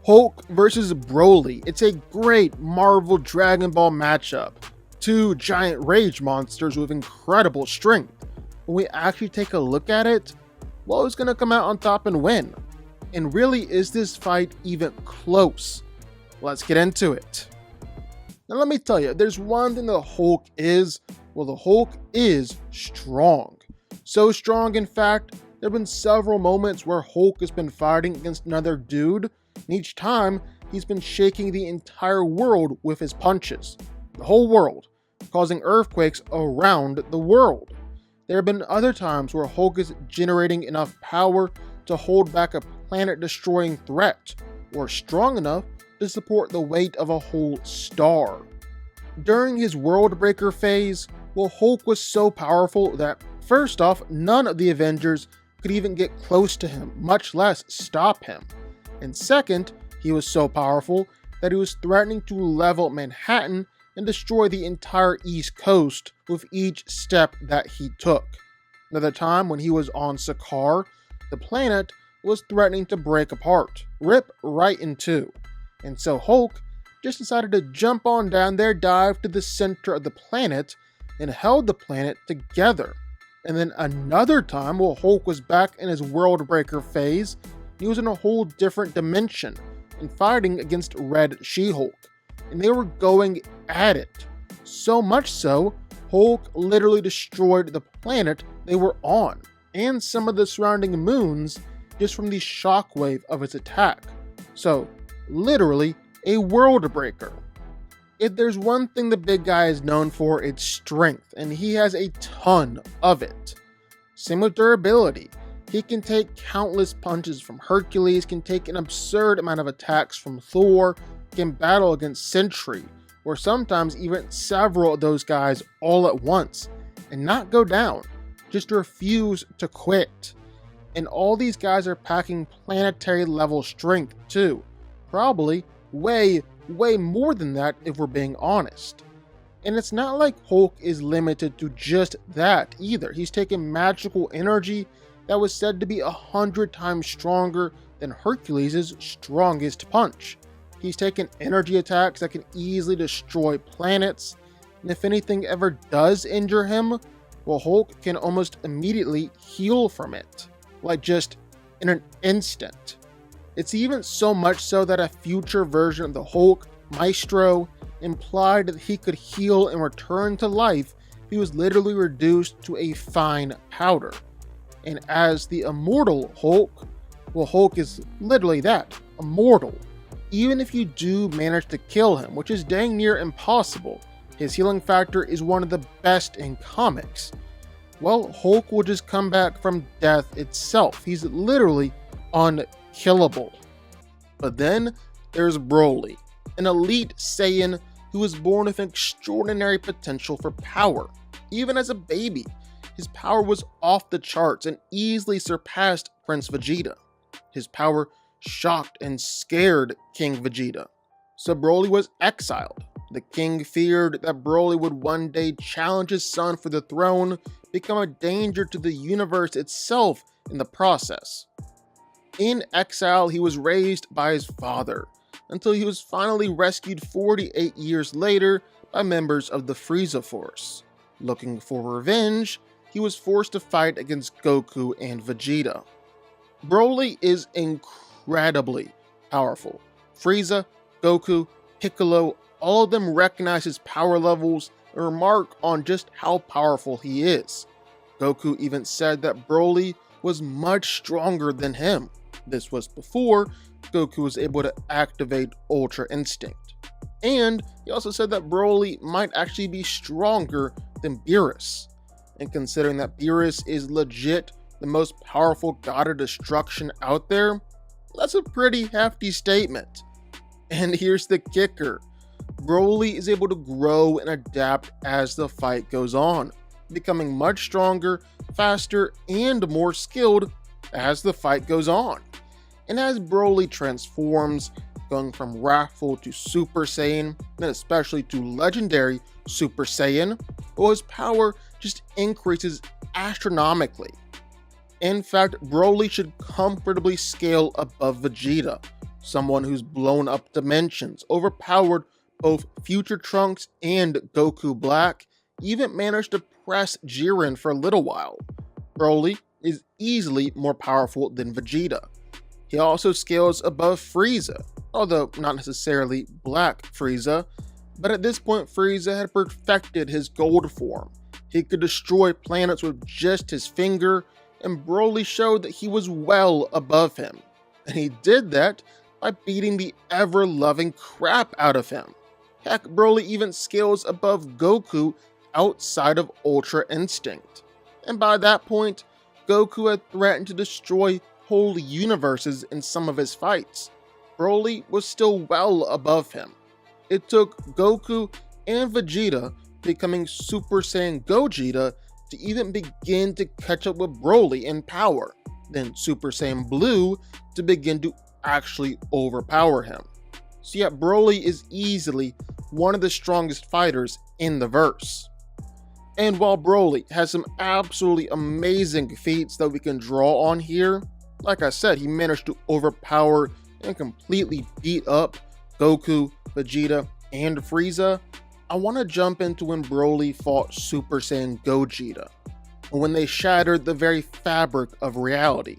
Hulk versus Broly. It's a great Marvel Dragon Ball matchup. Two giant rage monsters with incredible strength. When we actually take a look at it, well, who's going to come out on top and win? And really, is this fight even close? Let's get into it. Now let me tell you, there's one thing the Hulk is. Well, the Hulk is strong. So strong, in fact, there have been several moments where Hulk has been fighting against another dude, and each time he's been shaking the entire world with his punches. The whole world, causing earthquakes around the world. There have been other times where Hulk is generating enough power to hold back a planet-destroying threat, or strong enough to support the weight of a whole star. During his World Breaker phase, well, Hulk was so powerful that, first off, none of the Avengers could even get close to him, much less stop him. And second, he was so powerful that he was threatening to level Manhattan and destroy the entire East Coast with each step that he took. Another time when he was on Sakaar, the planet was threatening to break apart, rip right in two. And so Hulk just decided to jump on down there, dive to the center of the planet, and held the planet together. And then another time, while Hulk was back in his World Breaker phase, he was in a whole different dimension and fighting against Red She-Hulk. And they were going at it. So much so, Hulk literally destroyed the planet they were on, and some of the surrounding moons, just from the shockwave of its attack. So, literally, a world breaker. If there's one thing the big guy is known for, it's strength, and he has a ton of it. Same with durability. He can take countless punches from Hercules, can take an absurd amount of attacks from Thor, can battle against Sentry, or sometimes even several of those guys all at once, and not go down, just refuse to quit. And all these guys are packing planetary level strength too. Probably way more than that if we're being honest. And it's not like Hulk is limited to just that either. He's taken magical energy that was said to be 100 times stronger than Hercules' strongest punch. He's taken energy attacks that can easily destroy planets, and if anything ever does injure him, well, Hulk can almost immediately heal from it, like just in an instant. It's even so much so that a future version of the Hulk, Maestro, implied that he could heal and return to life if he was literally reduced to a fine powder. And as the immortal Hulk, well, Hulk is literally that, immortal. Even if you do manage to kill him, which is dang near impossible, his healing factor is one of the best in comics. Well, Hulk will just come back from death itself. He's literally unkillable. But then there's Broly, an elite Saiyan who was born with extraordinary potential for power. Even as a baby, his power was off the charts and easily surpassed Prince Vegeta. His power shocked and scared King Vegeta. So Broly was exiled. The king feared that Broly would one day challenge his son for the throne, become a danger to the universe itself in the process. In exile, he was raised by his father, until he was finally rescued 48 years later by members of the Frieza Force. Looking for revenge, he was forced to fight against Goku and Vegeta. Broly is incredibly powerful. Frieza, Goku, Piccolo, all of them recognize his power levels and remark on just how powerful he is. Goku even said that Broly was much stronger than him. This was before Goku was able to activate Ultra Instinct. And he also said that Broly might actually be stronger than Beerus. And considering that Beerus is legit the most powerful god of destruction out there, that's a pretty hefty statement. And here's the kicker. Broly is able to grow and adapt as the fight goes on, becoming much stronger, faster, and more skilled as the fight goes on. And as Broly transforms, going from wrathful to Super Saiyan, and especially to legendary Super Saiyan, well, his power just increases astronomically. In fact, Broly should comfortably scale above Vegeta, someone who's blown up dimensions, overpowered both Future Trunks and Goku Black, even managed to press Jiren for a little while. Broly is easily more powerful than Vegeta. He also scales above Frieza, although not necessarily Black Frieza, but at this point Frieza had perfected his gold form. He could destroy planets with just his finger, and Broly showed that he was well above him. And he did that by beating the ever-loving crap out of him. Heck, Broly even scales above Goku outside of Ultra Instinct. And by that point, Goku had threatened to destroy whole universes in some of his fights. Broly was still well above him. It took Goku and Vegeta becoming Super Saiyan Gogeta to even begin to catch up with Broly in power, then Super Saiyan Blue to begin to actually overpower him. So yeah, Broly is easily one of the strongest fighters in the verse. And while Broly has some absolutely amazing feats that we can draw on here, like I said, he managed to overpower and completely beat up Goku, Vegeta, and Frieza. I want to jump into when Broly fought Super Saiyan Gogeta, and when they shattered the very fabric of reality.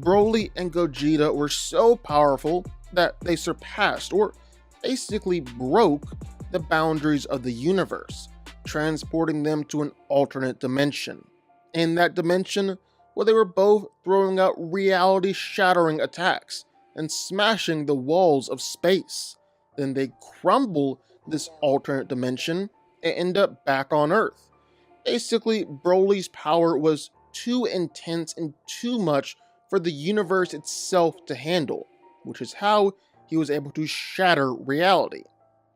Broly and Gogeta were so powerful that they surpassed, or basically broke, the boundaries of the universe, transporting them to an alternate dimension. In that dimension, where they were both throwing out reality-shattering attacks and smashing the walls of space. Then they crumble this alternate dimension and end up back on Earth. Basically, Broly's power was too intense and too much for the universe itself to handle, which is how he was able to shatter reality.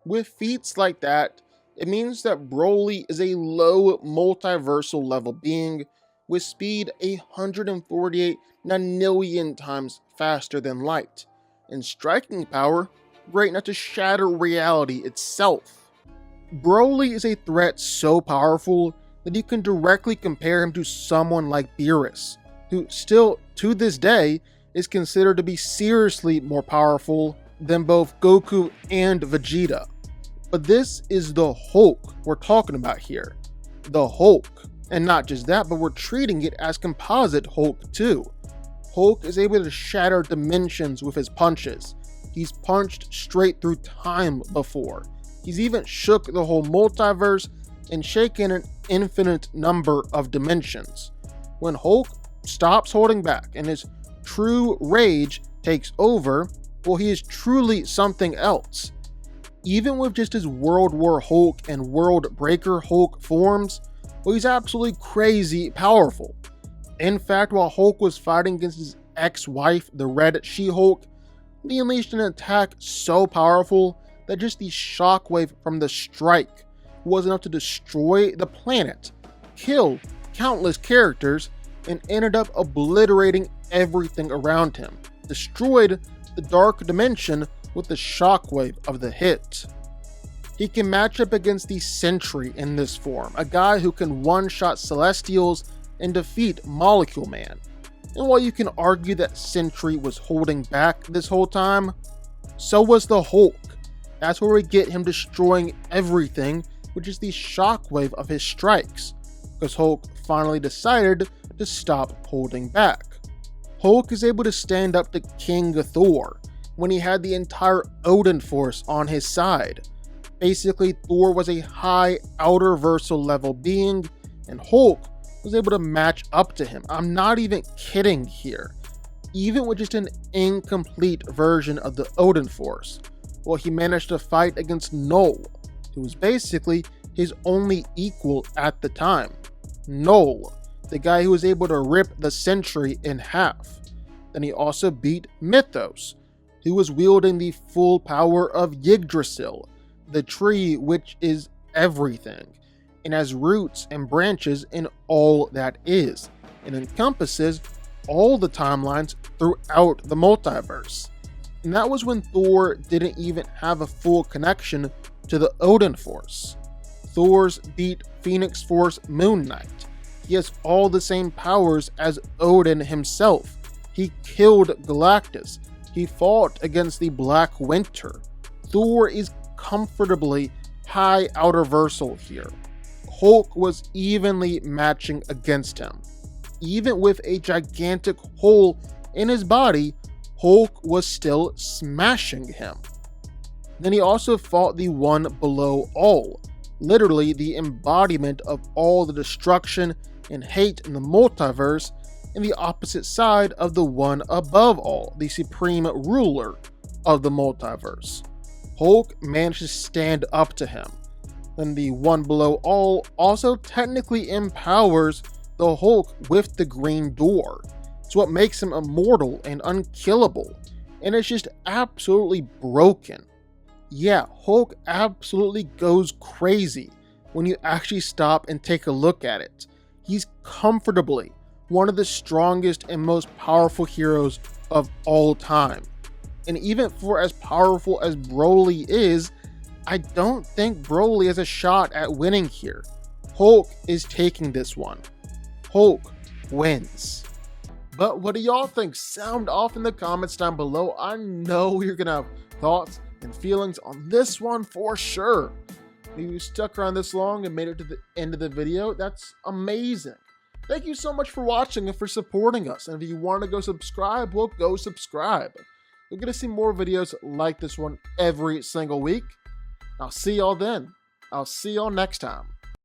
With feats like that, it means that Broly is a low multiversal level being with speed 148 nonillion times faster than light, and striking power great enough to shatter reality itself. Broly is a threat so powerful that you can directly compare him to someone like Beerus, who still, to this day, is considered to be seriously more powerful than both Goku and Vegeta. But this is the Hulk we're talking about here. The Hulk. And not just that, but we're treating it as composite Hulk too. Hulk is able to shatter dimensions with his punches. He's punched straight through time before. He's even shook the whole multiverse and shaken an infinite number of dimensions. When Hulk stops holding back and his true rage takes over, well, he is truly something else. Even with just his World War Hulk and World Breaker Hulk forms, well, he's absolutely crazy powerful. In fact, while Hulk was fighting against his ex-wife, the Red She-Hulk, he unleashed an attack so powerful that just the shockwave from the strike was enough to destroy the planet, kill countless characters, and ended up obliterating everything around him, destroyed the dark dimension with the shockwave of the hit. He can match up against the Sentry in this form, a guy who can one-shot Celestials and defeat Molecule Man. And while you can argue that Sentry was holding back this whole time, so was the Hulk. That's where we get him destroying everything, which is the shockwave of his strikes, because Hulk finally decided to stop holding back. Hulk is able to stand up to King Thor when he had the entire Odin force on his side. Basically, Thor was a high outer-versal level being, and Hulk was able to match up to him. I'm not even kidding here. Even with just an incomplete version of the Odin force, well, he managed to fight against Null, who was basically his only equal at the time. Null, the guy who was able to rip the Sentry in half. Then he also beat Mythos, who was wielding the full power of Yggdrasil, the tree which is everything, and has roots and branches in all that is, and encompasses all the timelines throughout the multiverse. And that was when Thor didn't even have a full connection to the Odin Force. Thor's beat Phoenix Force Moon Knight. He has all the same powers as Odin himself. He killed Galactus, He fought against the Black Winter. Thor is comfortably high outerversal here. Hulk was evenly matching against him. Even with a gigantic hole in his body, Hulk was still smashing him. Then he also fought the one below all, literally the embodiment of all the destruction and hate in the multiverse, and the opposite side of the one above all, the supreme ruler of the multiverse. Hulk managed to stand up to him. Then the one below all also technically empowers the Hulk with the green door. It's what makes him immortal and unkillable, and it's just absolutely broken. Yeah, Hulk absolutely goes crazy when you actually stop and take a look at it. He's comfortably one of the strongest and most powerful heroes of all time. And even for as powerful as Broly is, I don't think Broly has a shot at winning here. Hulk is taking this one. Hulk wins. But what do y'all think? Sound off in the comments down below. I know you're gonna have thoughts and feelings on this one for sure. If you stuck around this long and made it to the end of the video, that's amazing. Thank you so much for watching and for supporting us. And if you want to go subscribe, well, go subscribe. You're going to see more videos like this one every single week. I'll see y'all then. I'll see y'all next time.